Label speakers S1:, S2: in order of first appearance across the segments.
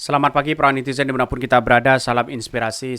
S1: Selamat pagi para netizen dimanapun kita berada, salam inspirasi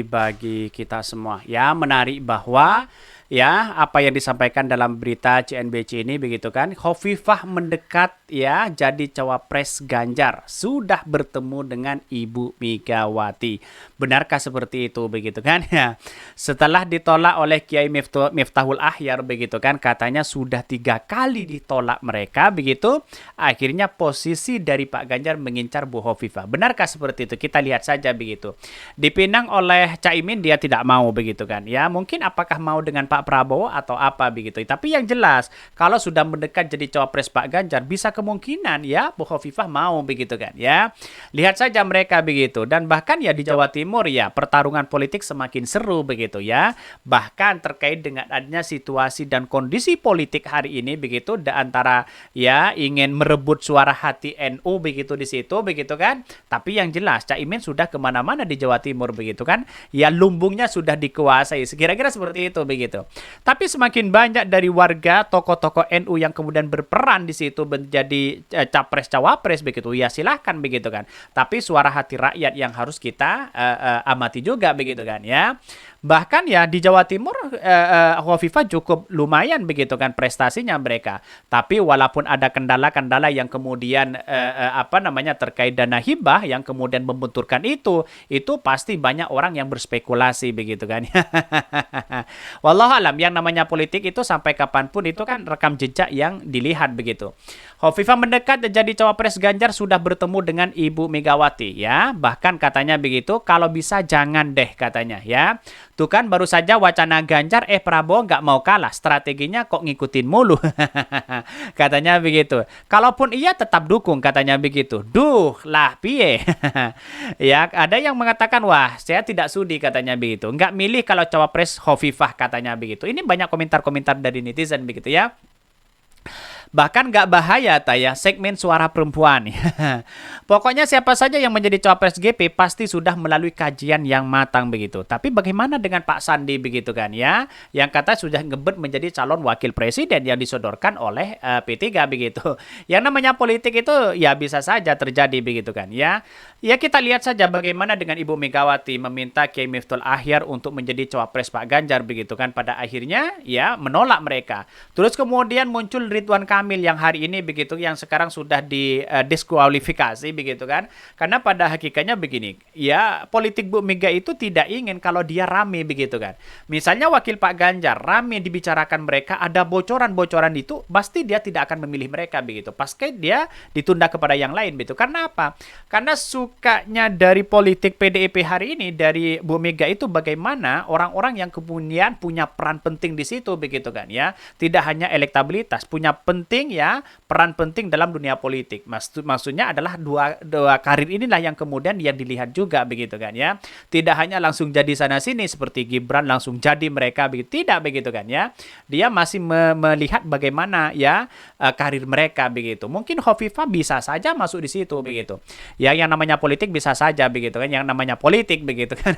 S1: bagi kita semua. Ya, menarik bahwa ya apa yang disampaikan dalam berita CNBC ini begitu kan, Khofifah mendekat ya jadi cawapres Ganjar, sudah bertemu dengan Ibu Megawati. Benarkah seperti itu begitu kan ya? Setelah ditolak oleh Kiai Miftahul Ahyar begitu kan, katanya sudah 3 kali ditolak mereka begitu. Akhirnya posisi dari Pak Ganjar mengincar Bu Hovifah. Benarkah seperti itu? Kita lihat saja begitu. Dipinang oleh Caimin dia tidak mau begitu kan. Ya mungkin apakah mau dengan Pak Prabowo atau apa begitu. Tapi yang jelas kalau sudah mendekat jadi cawapres Pak Ganjar bisa kemungkinan ya Bu Hovifah mau begitu kan ya. Lihat saja mereka begitu. Dan bahkan ya di Jawa Timur ya pertarungan politik semakin seru begitu ya. Bahkan terkait dengan adanya situasi dan kondisi politik hari ini begitu antara ya ingin merebut suara hati NU begitu di situ begitu kan. Tapi yang jelas Caimin sudah kemana-mana di Jawa Timur begitu kan. Ya lumbungnya sudah dikuasai. Kira-kira seperti itu begitu. Tapi semakin banyak dari warga tokoh-tokoh NU yang kemudian berperan di situ menjadi capres cawapres begitu. Ya silahkan begitu kan. Tapi suara hati rakyat yang harus kita amati juga begitu kan ya. Bahkan ya di Jawa Timur Khofifah cukup lumayan begitu kan prestasinya mereka. Tapi walaupun ada kendala-kendala yang kemudian terkait dana hibah yang kemudian membenturkan itu pasti banyak orang yang berspekulasi begitu kan. Wallahualam yang namanya politik itu sampai kapanpun itu kan rekam jejak yang dilihat begitu. Khofifah mendekat jadi cawapres Ganjar sudah bertemu dengan Ibu Megawati ya. Bahkan katanya begitu, kalau bisa jangan deh katanya ya. Tuh kan baru saja wacana Ganjar Prabowo nggak mau kalah, strateginya kok ngikutin mulu. Katanya begitu. Kalaupun iya tetap dukung katanya begitu. Duh lah piye. Ya ada yang mengatakan wah saya tidak sudi katanya begitu. Nggak milih kalau cawapres Khofifah katanya begitu. Ini banyak komentar-komentar dari netizen begitu ya. Bahkan nggak bahaya ya segmen suara perempuan. Pokoknya siapa saja yang menjadi cawapres GP pasti sudah melalui kajian yang matang begitu. Tapi bagaimana dengan Pak Sandi begitu kan ya, yang kata sudah ngebet menjadi calon wakil presiden yang disodorkan oleh P3 begitu. Yang namanya politik itu ya bisa saja terjadi begitu kan ya. Ya kita lihat saja bagaimana dengan Ibu Megawati meminta Kiai Miftahul Ahyar untuk menjadi cawapres Pak Ganjar begitu kan, pada akhirnya ya menolak mereka. Terus kemudian muncul Ridwan Kamil yang hari ini begitu, yang sekarang sudah didiskualifikasi begitu kan. Karena pada hakikatnya begini, ya politik Bu Mega itu tidak ingin kalau dia rame begitu kan. Misalnya wakil Pak Ganjar rame dibicarakan mereka, ada bocoran-bocoran itu, pasti dia tidak akan memilih mereka begitu. Pasti dia ditunda kepada yang lain begitu. Karena apa? Karena sukanya dari politik PDIP hari ini dari Bu Mega itu bagaimana orang-orang yang kemudian punya peran penting di situ begitu kan ya. Tidak hanya elektabilitas, punya penting ya, peran penting dalam dunia politik. Maksudnya adalah dua karir inilah yang kemudian yang dilihat juga begitu kan ya. Tidak hanya langsung jadi sana sini seperti Gibran langsung jadi mereka begitu, tidak begitu kan ya. Dia masih melihat bagaimana ya karir mereka begitu. Mungkin Khofifah bisa saja masuk di situ begitu. Ya yang namanya politik bisa saja begitu kan, yang namanya politik begitu kan.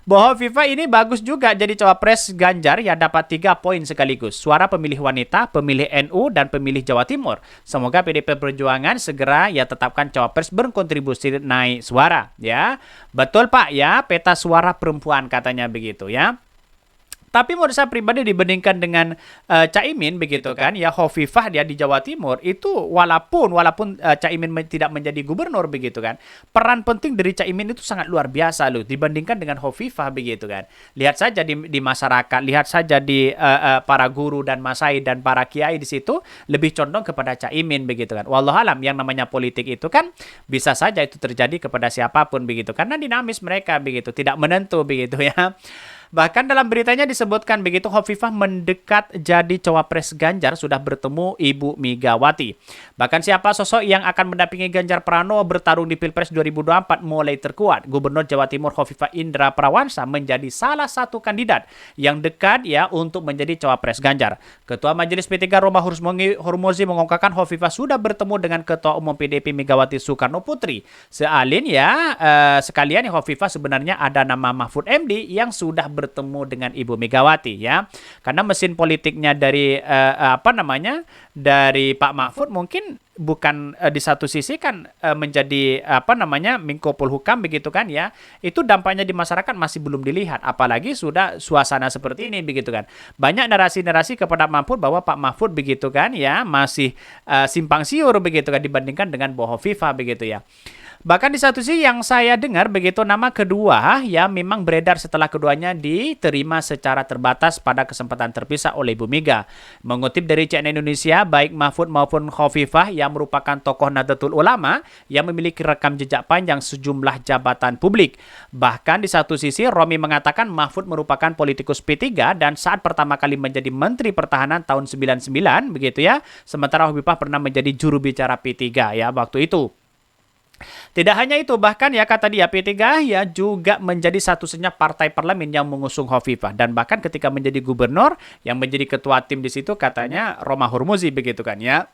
S1: Bu Khofifah ini bagus juga jadi cawapres Ganjar ya, dapat 3 poin sekaligus. Suara pemilih wanita, pemilih NU, dan pemilih Jawa Timur. Semoga PDIP Perjuangan segera ya tetapkan cawapres berkontribusi naik suara ya. Betul Pak ya, peta suara perempuan katanya begitu ya. Tapi menurut saya pribadi dibandingkan dengan Caimin begitu kan ya, Khofifah dia di Jawa Timur itu walaupun Caimin tidak menjadi gubernur begitu kan, peran penting dari Caimin itu sangat luar biasa loh dibandingkan dengan Khofifah begitu kan. Lihat saja di masyarakat, lihat saja di para guru dan masai dan para kiai di situ lebih condong kepada Caimin begitu kan. Wallahualam yang namanya politik itu kan bisa saja itu terjadi kepada siapapun begitu karena dinamis mereka begitu, tidak menentu begitu ya. Bahkan dalam beritanya disebutkan begitu, Khofifah mendekat jadi cawapres Ganjar sudah bertemu Ibu Megawati. Bahkan siapa sosok yang akan mendampingi Ganjar Pranowo bertarung di Pilpres 2024 mulai terkuat. Gubernur Jawa Timur Khofifah Indra Parawansa menjadi salah satu kandidat yang dekat ya untuk menjadi cawapres Ganjar. Ketua Majelis P3 Romah Hurmuzi mengungkapkan Khofifah sudah bertemu dengan Ketua Umum PDIP Megawati Soekarno Putri. Sekalian ya Khofifah sebenarnya ada nama Mahfud MD yang sudah bertemu dengan Ibu Megawati ya. Karena mesin politiknya dari dari Pak Mahfud mungkin bukan di satu sisi kan menjadi Menko Polhukam begitu kan ya. Itu dampaknya di masyarakat masih belum dilihat, apalagi sudah suasana seperti ini begitu kan. Banyak narasi-narasi kepada Mahfud bahwa Pak Mahfud begitu kan ya masih simpang siur begitu kan dibandingkan dengan Bu Hovifah begitu ya. Bahkan di satu sisi yang saya dengar begitu nama kedua ya memang beredar setelah keduanya diterima secara terbatas pada kesempatan terpisah oleh Ibu Mega. Mengutip dari CNN Indonesia, baik Mahfud maupun Hovifah yang merupakan tokoh Nahdlatul Ulama yang memiliki rekam jejak panjang sejumlah jabatan publik. Bahkan di satu sisi Romi mengatakan Mahfud merupakan politikus P3 dan saat pertama kali menjadi Menteri Pertahanan tahun 99 begitu ya. Sementara Hovifah pernah menjadi juru bicara P3 ya waktu itu. Tidak hanya itu, bahkan ya kata dia P3 ya juga menjadi satu-satunya partai parlemen yang mengusung Hovifah dan bahkan ketika menjadi gubernur yang menjadi ketua tim di situ katanya Roma Hurmuzi begitu kan ya.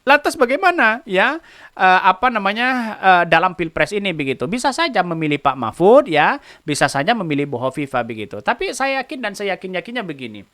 S1: Lantas bagaimana ya dalam Pilpres ini begitu. Bisa saja memilih Pak Mahfud ya, bisa saja memilih Bu Hovifah begitu. Tapi saya yakin dan saya yakinnya begini.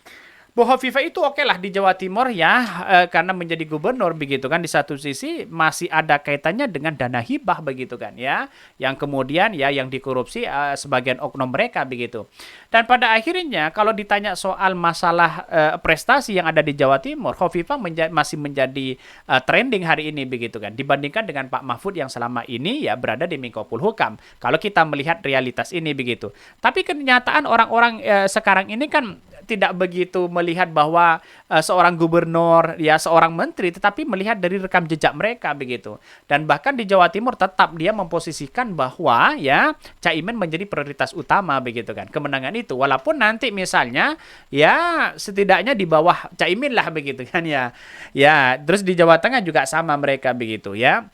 S1: Bu Hovifah itu oke lah di Jawa Timur ya karena menjadi gubernur begitu kan di satu sisi masih ada kaitannya dengan dana hibah begitu kan ya yang kemudian ya yang dikorupsi sebagian oknum mereka begitu. Dan pada akhirnya kalau ditanya soal masalah prestasi yang ada di Jawa Timur, Hovifah masih menjadi trending hari ini begitu kan dibandingkan dengan Pak Mahfud yang selama ini ya berada di Menko Polhukam. Kalau kita melihat realitas ini begitu. Tapi kenyataan orang-orang sekarang ini kan tidak begitu melihat bahwa seorang gubernur ya seorang menteri tetapi melihat dari rekam jejak mereka begitu. Dan bahkan di Jawa Timur tetap dia memposisikan bahwa ya Caimin menjadi prioritas utama begitu kan. Kemenangan itu walaupun nanti misalnya ya setidaknya di bawah Caimin lah begitu kan ya. Ya, terus di Jawa Tengah juga sama mereka begitu ya.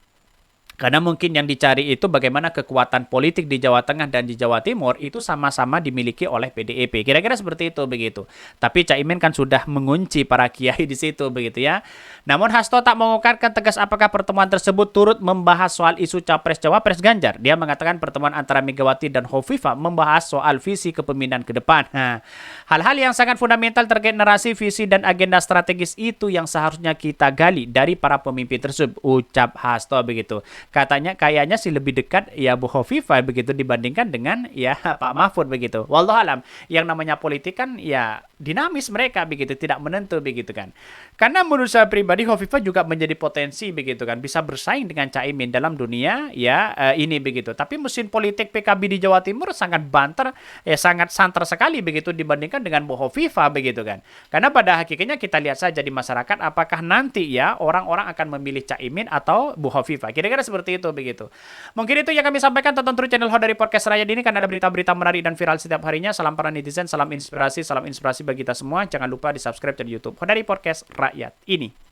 S1: Karena mungkin yang dicari itu bagaimana kekuatan politik di Jawa Tengah dan di Jawa Timur itu sama-sama dimiliki oleh PDIP. Kira-kira seperti itu begitu. Tapi Caimin kan sudah mengunci para kiai di situ begitu ya. Namun Hasto tak mengungkapkan tegas apakah pertemuan tersebut turut membahas soal isu Capres-Cawapres Ganjar. Dia mengatakan pertemuan antara Megawati dan Hovifah membahas soal visi kepemimpinan ke depan. Hal-hal yang sangat fundamental terkait narasi, visi dan agenda strategis itu yang seharusnya kita gali dari para pemimpin tersebut, ucap Hasto begitu. Katanya kayaknya sih lebih dekat ya Bu Hovifah begitu dibandingkan dengan ya Pak Mahfud begitu. Wallahualam, yang namanya politik kan ya dinamis mereka begitu, tidak menentu begitu kan. Karena menurut saya pribadi Hovifah juga menjadi potensi begitu kan, bisa bersaing dengan Caimin dalam dunia ya ini begitu. Tapi mesin politik PKB di Jawa Timur sangat banter ya sangat santer sekali begitu dibandingkan dengan Bu Hovifah begitu kan. Karena pada hakikatnya kita lihat saja di masyarakat apakah nanti ya orang-orang akan memilih Caimin atau Bu Hovifah. Kira-kira seperti itu begitu. Mungkin itu yang kami sampaikan. Tonton terus channel Hodari Podcast Rakyat ini karena ada berita-berita menarik dan viral setiap harinya. Salam para netizen, salam inspirasi bagi kita semua. Jangan lupa di subscribe channel YouTube Hodari Podcast Rakyat ini.